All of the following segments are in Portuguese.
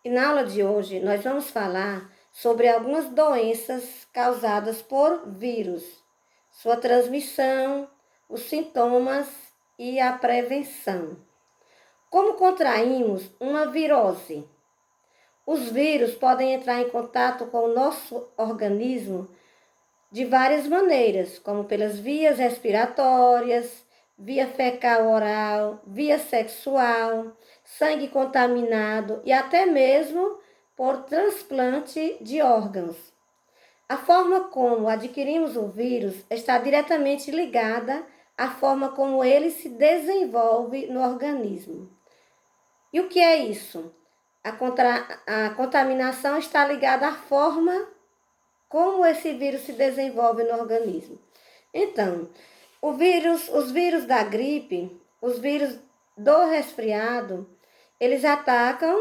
E na aula de hoje nós vamos falar sobre algumas doenças causadas por vírus, sua transmissão, os sintomas e a prevenção. Como contraímos uma virose? Os vírus podem entrar em contato com o nosso organismo de várias maneiras, como pelas vias respiratórias, via fecal-oral, via sexual, sangue contaminado e até mesmo por transplante de órgãos. A forma como adquirimos o vírus está diretamente ligada à forma como ele se desenvolve no organismo. E o que é isso? A contaminação está ligada à forma como esse vírus se desenvolve no organismo. Então, os vírus da gripe, os vírus do resfriado, eles atacam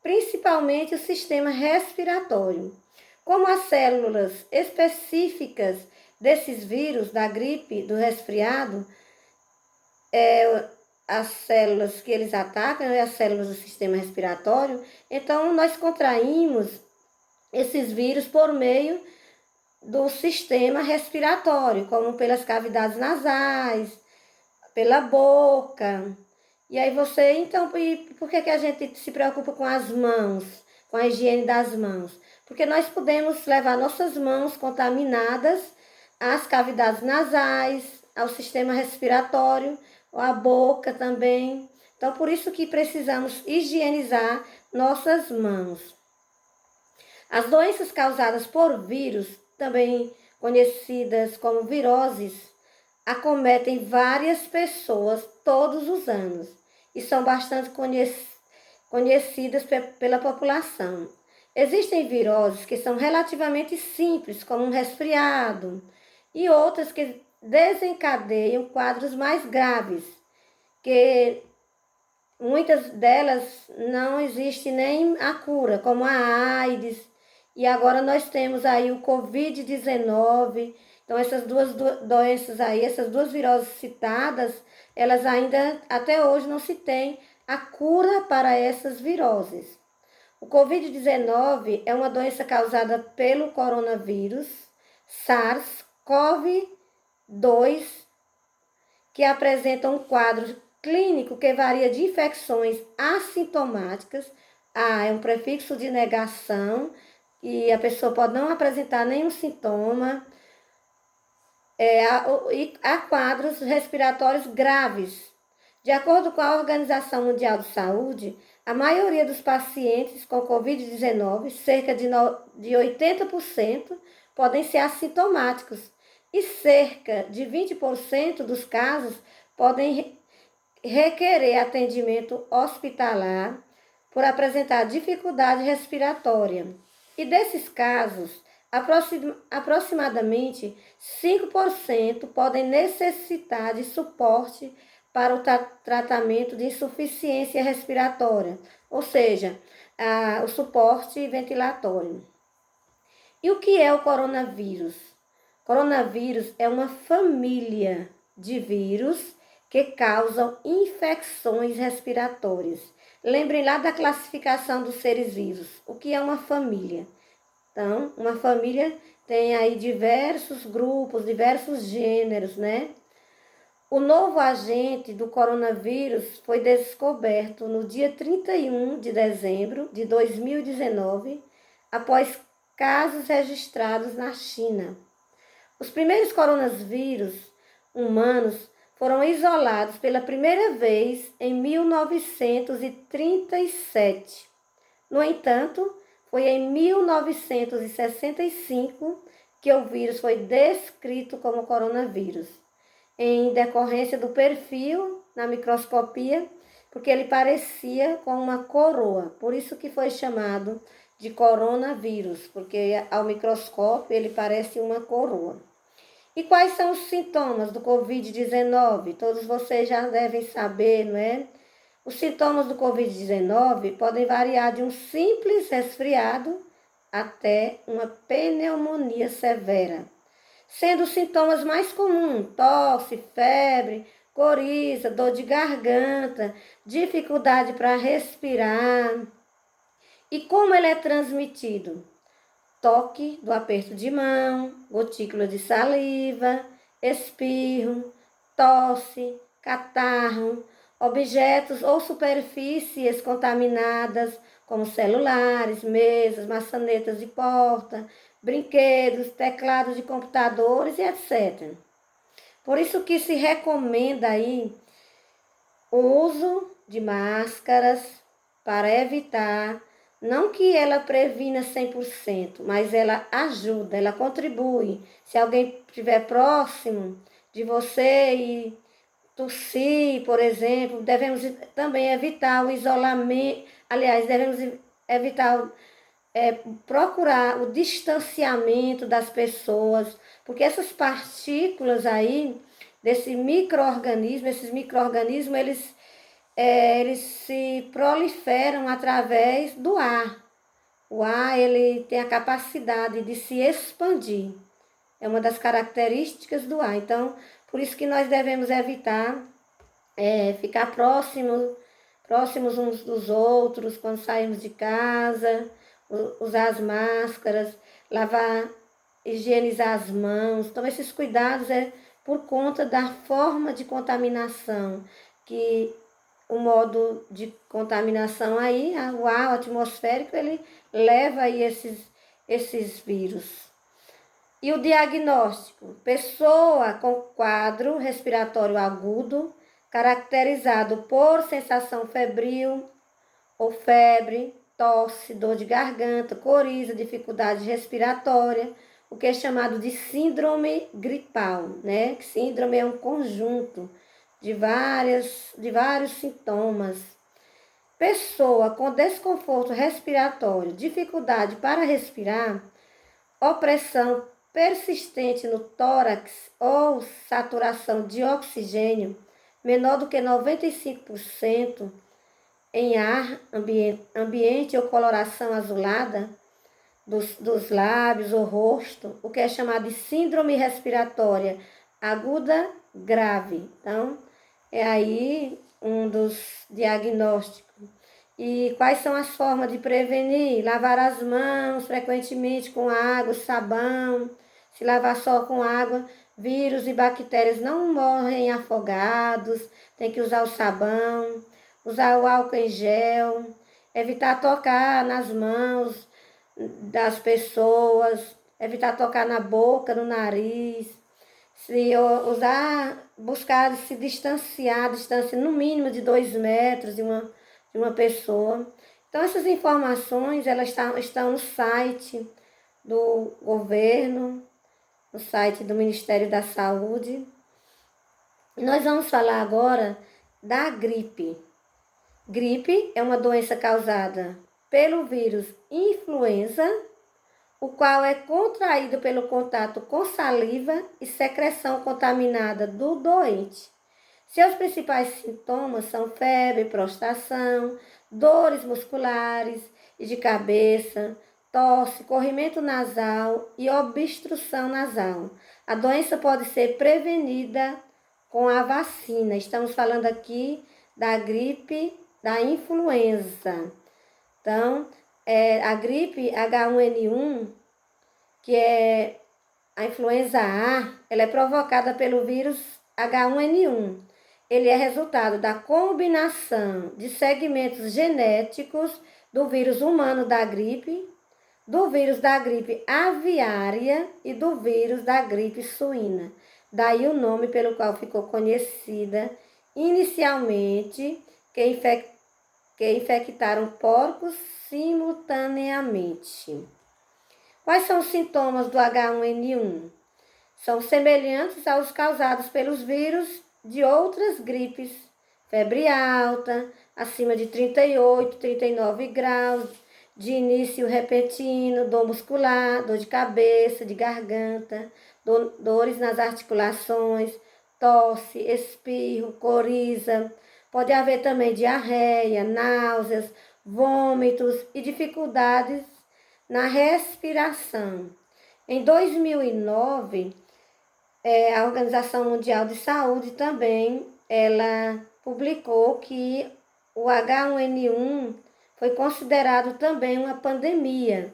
principalmente o sistema respiratório. Como as células específicas desses vírus da gripe, do resfriado, as células que eles atacam, as células do sistema respiratório, então nós contraímos esses vírus por meio do sistema respiratório, como pelas cavidades nasais, pela boca. E aí você, então, por que a gente se preocupa com as mãos, com a higiene das mãos? Porque nós podemos levar nossas mãos contaminadas às cavidades nasais, ao sistema respiratório, ou à boca também. Então, por isso que precisamos higienizar nossas mãos. As doenças causadas por vírus, também conhecidas como viroses, acometem várias pessoas todos os anos e são bastante conhecidas pela população. Existem viroses que são relativamente simples, como um resfriado, e outras que desencadeiam quadros mais graves, que muitas delas não existe nem a cura, como a AIDS, e agora nós temos aí o Covid-19. Então, essas duas doenças aí, essas duas viroses citadas, elas ainda, até hoje, não se tem a cura para essas viroses. O Covid-19 é uma doença causada pelo coronavírus SARS-CoV-2, que apresenta um quadro clínico que varia de infecções assintomáticas. É um prefixo de negação, e a pessoa pode não apresentar nenhum sintoma. Há quadros respiratórios graves. De acordo com a Organização Mundial de Saúde, a maioria dos pacientes com Covid-19, cerca de 80%, podem ser assintomáticos, e cerca de 20% dos casos podem requerer atendimento hospitalar por apresentar dificuldade respiratória. E desses casos, aproximadamente 5% podem necessitar de suporte para o tratamento de insuficiência respiratória, ou seja, o suporte ventilatório. E o que é o coronavírus? Coronavírus é uma família de vírus que causam infecções respiratórias. Lembrem lá da classificação dos seres vivos. O que é uma família? Então, uma família tem aí diversos grupos, diversos gêneros, né? O novo agente do coronavírus foi descoberto no dia 31 de dezembro de 2019, após casos registrados na China. Os primeiros coronavírus humanos foram isolados pela primeira vez em 1937. No entanto, foi em 1965 que o vírus foi descrito como coronavírus, em decorrência do perfil na microscopia, porque ele parecia com uma coroa. Por isso que foi chamado de coronavírus, porque ao microscópio ele parece uma coroa. E quais são os sintomas do Covid-19? Todos vocês já devem saber, não é? Os sintomas do Covid-19 podem variar de um simples resfriado até uma pneumonia severa, sendo os sintomas mais comuns tosse, febre, coriza, dor de garganta, dificuldade para respirar. E como ele é transmitido? Toque do aperto de mão, gotícula de saliva, espirro, tosse, catarro, objetos ou superfícies contaminadas, como celulares, mesas, maçanetas de porta, brinquedos, teclados de computadores e etc. Por isso que se recomenda aí o uso de máscaras para evitar, não que ela previna 100%, mas ela ajuda, ela contribui. Se alguém estiver próximo de você e tossir, por exemplo, devemos também evitar o isolamento, aliás, devemos evitar, procurar o distanciamento das pessoas, porque essas partículas aí, desse micro-organismo, esses micro-organismos, eles se proliferam através do ar. O ar, ele tem a capacidade de se expandir. É uma das características do ar. Então, por isso que nós devemos evitar ficar próximos uns dos outros quando saímos de casa, usar as máscaras, lavar, higienizar as mãos. Então, esses cuidados é por conta da forma de contaminação, que o modo de contaminação aí, o ar atmosférico, ele leva aí esses vírus. E o diagnóstico? Pessoa com quadro respiratório agudo, caracterizado por sensação febril ou febre, tosse, dor de garganta, coriza, dificuldade respiratória, o que é chamado de síndrome gripal, né? Síndrome é um conjunto de vários sintomas. Pessoa com desconforto respiratório, dificuldade para respirar, opressão persistente no tórax ou saturação de oxigênio menor do que 95% em ar ambiente ou coloração azulada dos lábios ou rosto, o que é chamado de síndrome respiratória aguda grave. Então, é aí um dos diagnósticos. E quais são as formas de prevenir? Lavar as mãos frequentemente com água, sabão. Se lavar só com água, vírus e bactérias não morrem afogados. Tem que usar o sabão, usar o álcool em gel, evitar tocar nas mãos das pessoas, evitar tocar na boca, no nariz. Se usar, buscar se distanciar, distância no mínimo de 2 metros de uma pessoa. Então, essas informações elas estão no site do governo, no site do Ministério da Saúde. E nós vamos falar agora da gripe. Gripe é uma doença causada pelo vírus influenza, o qual é contraído pelo contato com saliva e secreção contaminada do doente. Seus principais sintomas são febre, prostração, dores musculares e de cabeça, tosse, corrimento nasal e obstrução nasal. A doença pode ser prevenida com a vacina. Estamos falando aqui da gripe da influenza. Então, a gripe H1N1, que é a influenza A, ela é provocada pelo vírus H1N1. Ele é resultado da combinação de segmentos genéticos do vírus humano da gripe, do vírus da gripe aviária e do vírus da gripe suína. Daí o nome pelo qual ficou conhecida inicialmente que infectaram porcos simultaneamente. Quais são os sintomas do H1N1? São semelhantes aos causados pelos vírus de outras gripes. Febre alta, acima de 38, 39 graus, de início repentino, dor muscular, dor de cabeça, de garganta, dores nas articulações, tosse, espirro, coriza. Pode haver também diarreia, náuseas, vômitos e dificuldades na respiração. Em 2009, a Organização Mundial de Saúde também, ela publicou que o H1N1 foi considerado também uma pandemia,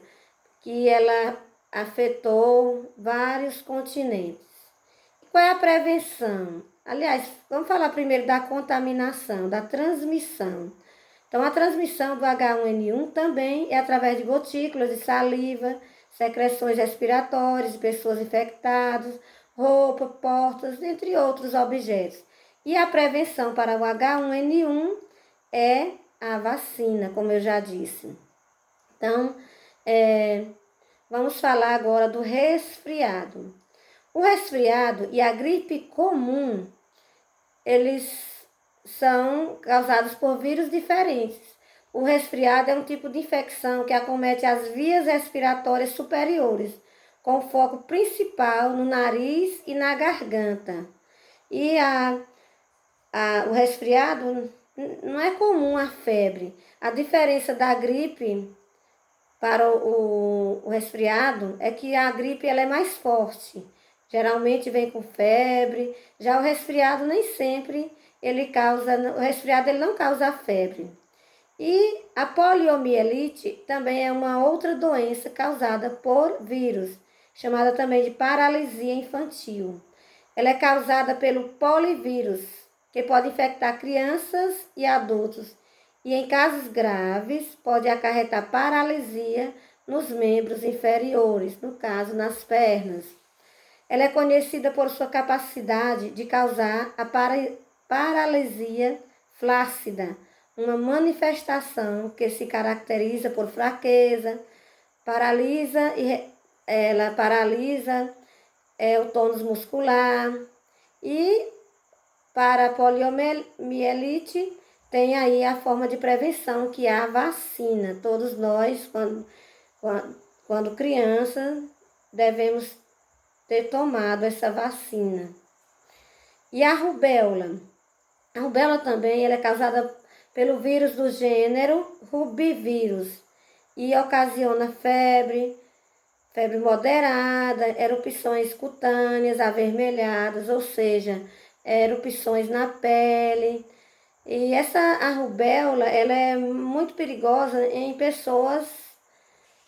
que ela afetou vários continentes. Qual é a prevenção? Aliás, vamos falar primeiro da contaminação, da transmissão. Então, a transmissão do H1N1 também é através de gotículas de saliva, secreções respiratórias de pessoas infectadas, roupa, portas, entre outros objetos. E a prevenção para o H1N1 é a vacina, como eu já disse. Então, vamos falar agora do resfriado. O resfriado e a gripe comum, eles são causados por vírus diferentes. O resfriado é um tipo de infecção que acomete as vias respiratórias superiores, com foco principal no nariz e na garganta. E o resfriado não é comum a febre. A diferença da gripe para o resfriado é que a gripe ela é mais forte. Geralmente vem com febre. Já o resfriado nem sempre o resfriado ele não causa febre. E a poliomielite também é uma outra doença causada por vírus, chamada também de paralisia infantil. Ela é causada pelo polivírus, que pode infectar crianças e adultos. E em casos graves, pode acarretar paralisia nos membros inferiores, no caso, nas pernas. Ela é conhecida por sua capacidade de causar a paralisia flácida, uma manifestação que se caracteriza por fraqueza, ela paralisa o tônus muscular. E para a poliomielite tem aí a forma de prevenção, que é a vacina. Todos nós, quando crianças, devemos ter tomado essa vacina. E a rubéola? A rubéola também ela é causada pelo vírus do gênero rubivírus e ocasiona febre moderada, erupções cutâneas avermelhadas, ou seja, erupções na pele. E a rubéola ela é muito perigosa em pessoas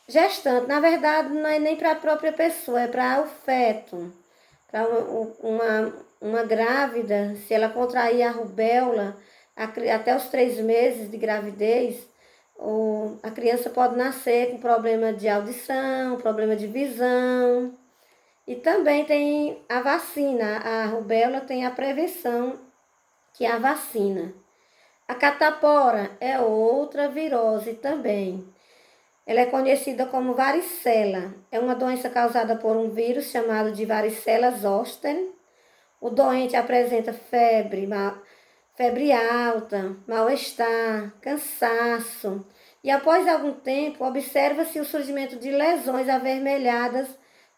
gestantes. Na verdade, não é nem para a própria pessoa, é para o feto. Para uma grávida, se ela contrair a rubéola até os 3 meses de gravidez, a criança pode nascer com problema de audição, problema de visão. E também tem a vacina. A rubéola tem a prevenção, que é a vacina. A catapora é outra virose também. Ela é conhecida como varicela. É uma doença causada por um vírus chamado de varicela zoster. O doente apresenta febre alta, mal-estar, cansaço. E após algum tempo, observa-se o surgimento de lesões avermelhadas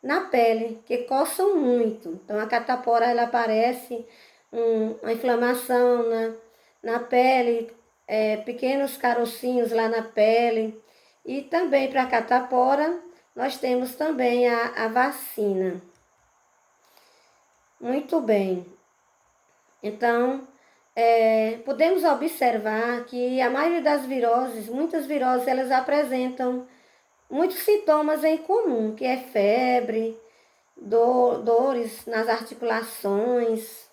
na pele, que coçam muito. Então, a catapora ela aparece uma inflamação na pele, pequenos carocinhos lá na pele. E também para a catapora, nós temos também a vacina. Muito bem. Então, podemos observar que a maioria das viroses, muitas viroses, elas apresentam muitos sintomas em comum, que é febre, dores nas articulações,